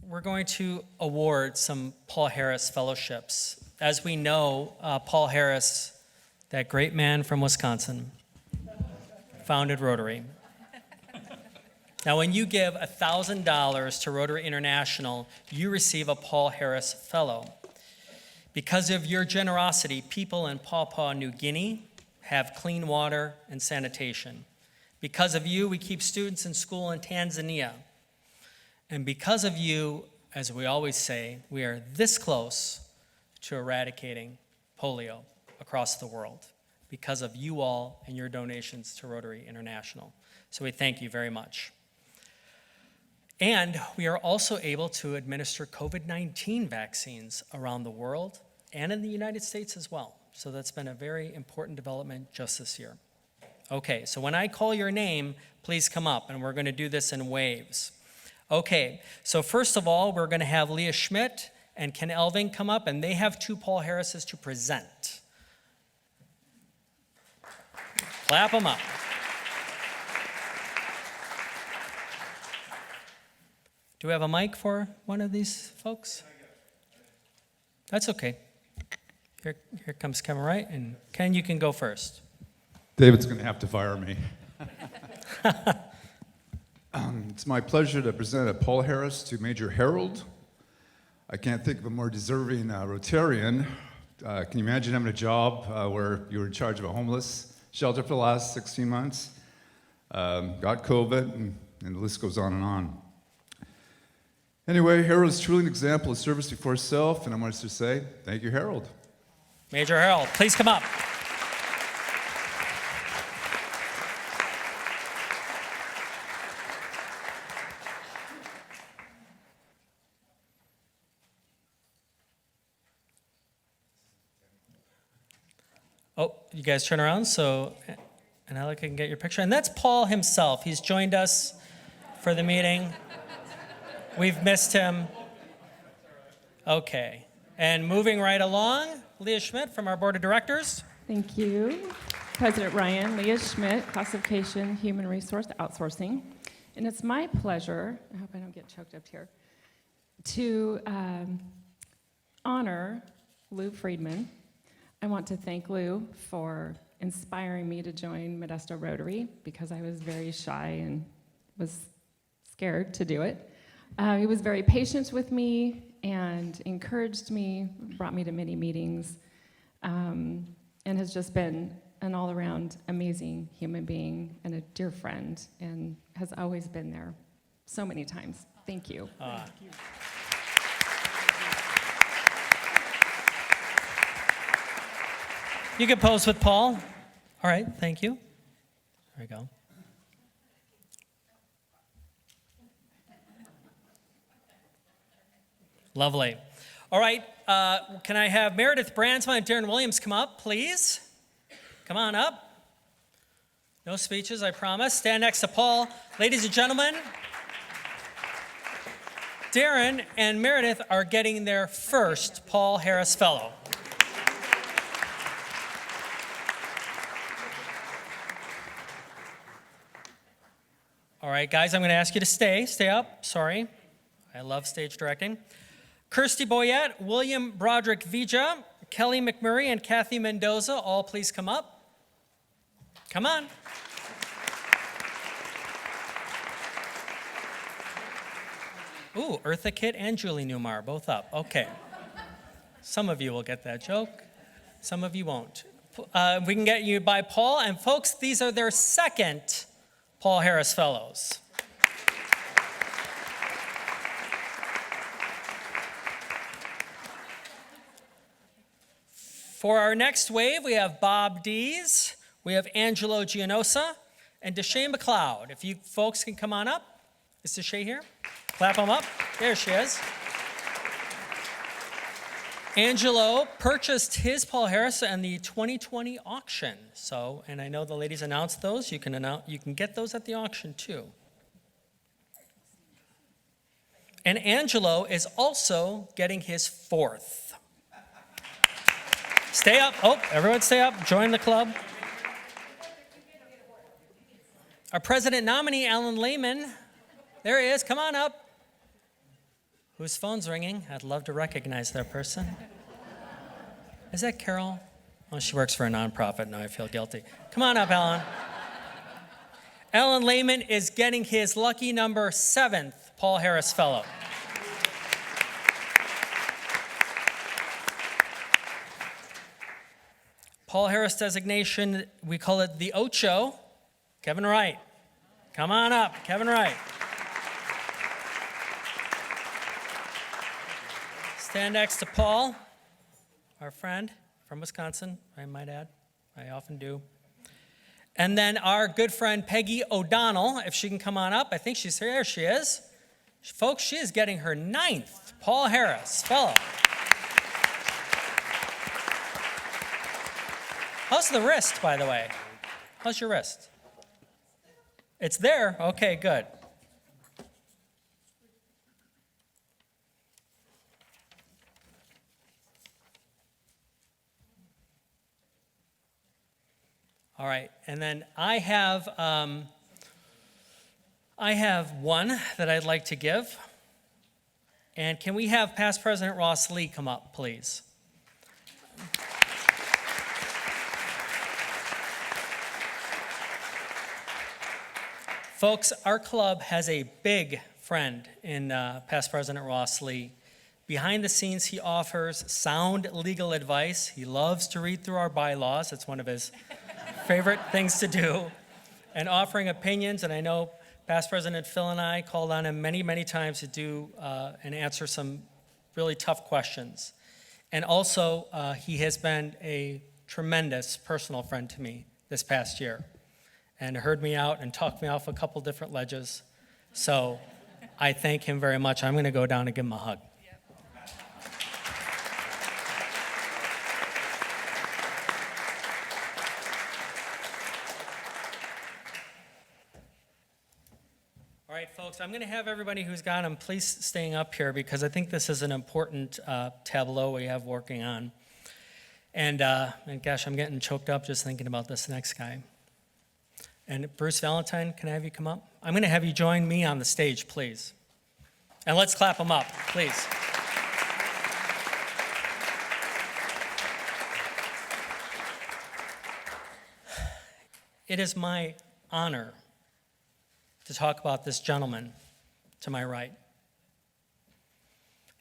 we're going to award some Paul Harris fellowships. As we know, Paul Harris, that great man from Wisconsin, founded Rotary. Now, when you give $1,000 to Rotary International, you receive a Paul Harris Fellow. Because of your generosity, people in Papua New Guinea have clean water and sanitation. Because of you, we keep students in school in Tanzania. And because of you, as we always say, we are this close to eradicating polio across the world because of you all and your donations to Rotary International. So we thank you very much. And we are also able to administer COVID-19 vaccines around the world and in the United States as well. So that's been a very important development just this year. Okay, so when I call your name, please come up, and we're going to do this in waves. Okay, so first of all, we're going to have Leah Schmidt and Ken Elving come up, and they have 2 Paul Harrises to present. Clap them up. Do we have a mic for one of these folks? That's okay. Here comes Kevin Wright, and Ken, you can go first. David's going to have to fire me. It's my pleasure to present a Paul Harris to Major Harold. I can't think of a more deserving Rotarian. Can you imagine having a job where you were in charge of a homeless shelter for the last 16 months? Got COVID, and the list goes on and on. Anyway, Harold is truly an example of service before self, and I wanted to say, thank you, Harold. Major Harold, please come up. Oh, you guys turn around so Anela can get your picture. And that's Paul himself. He's joined us for the meeting. We've missed him. Okay. And moving right along, Leah Schmidt from our board of directors. Thank you. President Ryan, Leah Schmidt, Classification, Human Resource Outsourcing. And it's my pleasure, I hope I don't get choked up here, to honor Lou Friedman. I want to thank Lou for inspiring me to join Modesto Rotary because I was very shy and was scared to do it. He was very patient with me and encouraged me, brought me to many meetings, and has just been an all-around amazing human being and a dear friend, and has always been there so many times. Thank you. Thank you. You can pose with Paul. All right, thank you. There we go. Lovely. All right, can I have Meredith Brandsma and Darren Williams come up, please? Come on up. No speeches, I promise. Stand next to Paul. Ladies and gentlemen, Darren and Meredith are getting their first Paul Harris Fellow. All right, guys, I'm going to ask you to stay up. Sorry. I love stage directing. Kirsty Boyette, William Broderick Vija, Kelly McMurray, and Kathy Mendoza, all please come up. Come on. Ooh, Eartha Kitt and Julie Newmar, both up. Okay. Some of you will get that joke. Some of you won't. We can get you by Paul. And folks, these are their second Paul Harris Fellows. For our next wave, we have Bob Dees, we have Angelo Gianosa, and Deshae McLeod. If you folks can come on up. Is Deshae here? Clap them up. There she is. Angelo purchased his Paul Harris in the 2020 auction. So, and I know the ladies announced those. You can get those at the auction too. And Angelo is also getting his fourth. Stay up. Oh, everyone stay up. Join the club. Our president nominee, Alan Lehman. There he is. Come on up. Whose phone's ringing? I'd love to recognize that person. Is that Carol? Oh, she works for a nonprofit. Now I feel guilty. Come on up, Alan. Alan Lehman is getting his lucky number 7th Paul Harris Fellow. Paul Harris designation, we call it the Ocho. Kevin Wright. Come on up, Kevin Wright. Stand next to Paul, our friend from Wisconsin, I might add. I often do. And then our good friend Peggy O'Donnell, if she can come on up. I think she's here. There she is. Folks, she is getting her 9th Paul Harris Fellow. How's the wrist, by the way? How's your wrist? It's there? Okay, good. All right, and then I have one that I'd like to give. And can we have past President Ross Lee come up, please? Folks, our club has a big friend in past President Ross Lee. Behind the scenes, he offers sound legal advice. He loves to read through our bylaws. It's one of his favorite things to do. And offering opinions, and I know past President Phil and I called on him many, many times to do and answer some really tough questions. And also, he has been a tremendous personal friend to me this past year and heard me out and talked me off a couple different ledges. So I thank him very much. I'm going to go down and give him a hug. All right, folks, I'm going to have everybody who's got them please staying up here because I think this is an important tableau we have working on. And gosh, I'm getting choked up just thinking about this next guy. And Bruce Valentine, can I have you come up? I'm going to have you join me on the stage, please. And let's clap him up, please. It is my honor to talk about this gentleman to my right.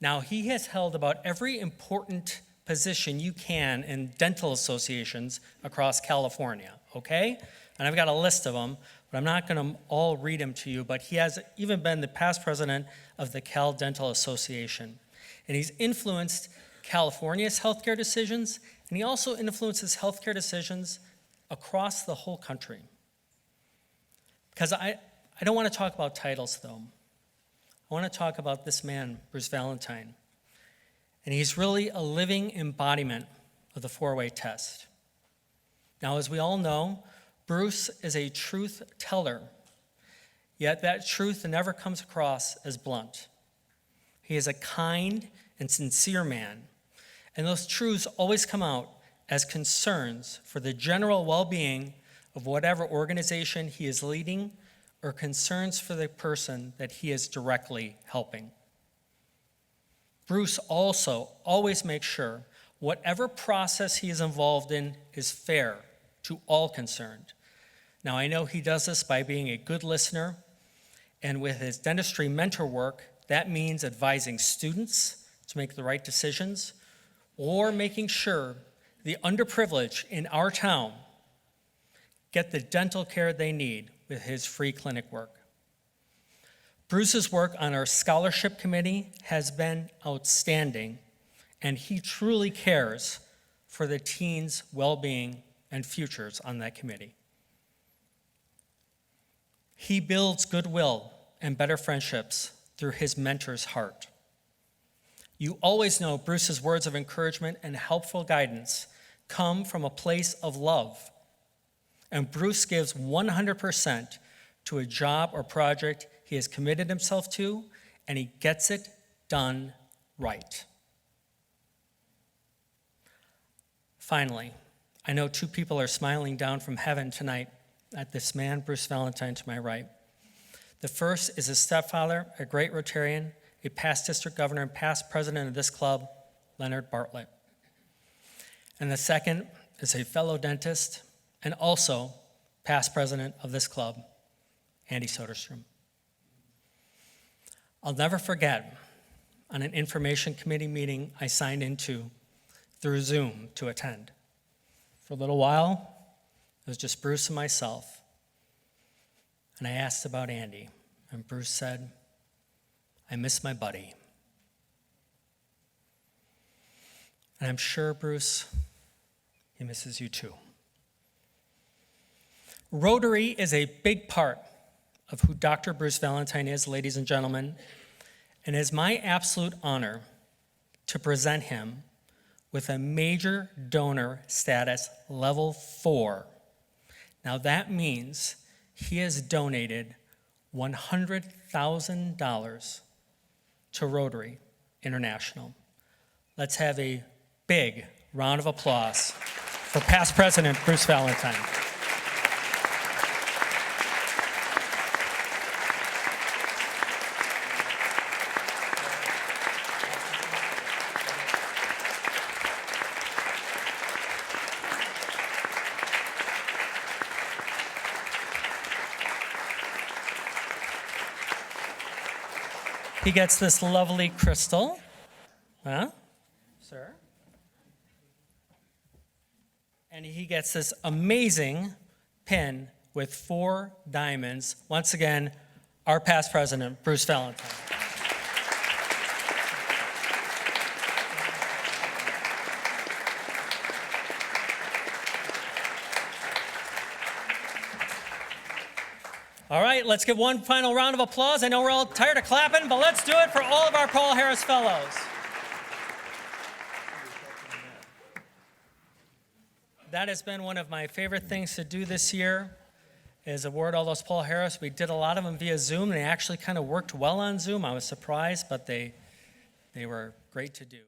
Now, he has held about every important position you can in dental associations across California, okay? And I've got a list of them, but I'm not going to all read them to you, but he has even been the past president of the Cal Dental Association. And he's influenced California's healthcare decisions, and he also influences healthcare decisions across the whole country. Because I don't want to talk about titles, though. I want to talk about this man, Bruce Valentine. And he's really a living embodiment of the four-way test. Now, as we all know, Bruce is a truth teller, yet that truth never comes across as blunt. He is a kind and sincere man, and those truths always come out as concerns for the general well-being of whatever organization he is leading or concerns for the person that he is directly helping. Bruce also always makes sure whatever process he is involved in is fair to all concerned. Now, I know he does this by being a good listener, and with his dentistry mentor work, that means advising students to make the right decisions or making sure the underprivileged in our town get the dental care they need with his free clinic work. Bruce's work on our scholarship committee has been outstanding, and he truly cares for the teens' well-being and futures on that committee. He builds goodwill and better friendships through his mentor's heart. You always know Bruce's words of encouragement and helpful guidance come from a place of love. And Bruce gives 100% to a job or project he has committed himself to, and he gets it done right. Finally, I know two people are smiling down from heaven tonight at this man, Bruce Valentine, to my right. The first is his stepfather, a great Rotarian a past district governor and past president of this club, Leonard Bartlett. And the second is a fellow dentist and also past president of this club, Andy Soderstrom. I'll never forget on an information committee meeting I signed into through Zoom to attend. For a little while, it was just Bruce and myself. And I asked about Andy, and Bruce said, "I miss my buddy." And I'm sure, Bruce, he misses you too. Rotary is a big part of who Dr. Bruce Valentine is, ladies and gentlemen, and it is my absolute honor to present him with a major donor status level 4. Now that means he has donated $100,000 to Rotary International. Let's have a big round of applause for past President Bruce Valentine. He gets this lovely crystal. Huh? Sir? And he gets this amazing pin with 4 diamonds. Once again, our past president, Bruce Valentine. All right, let's give one final round of applause. I know we're all tired of clapping, but let's do it for all of our Paul Harris Fellows. That has been one of my favorite things to do this year, is award all those Paul Harris. We did a lot of them via Zoom. They actually kind of worked well on Zoom. I was surprised, but they were great to do.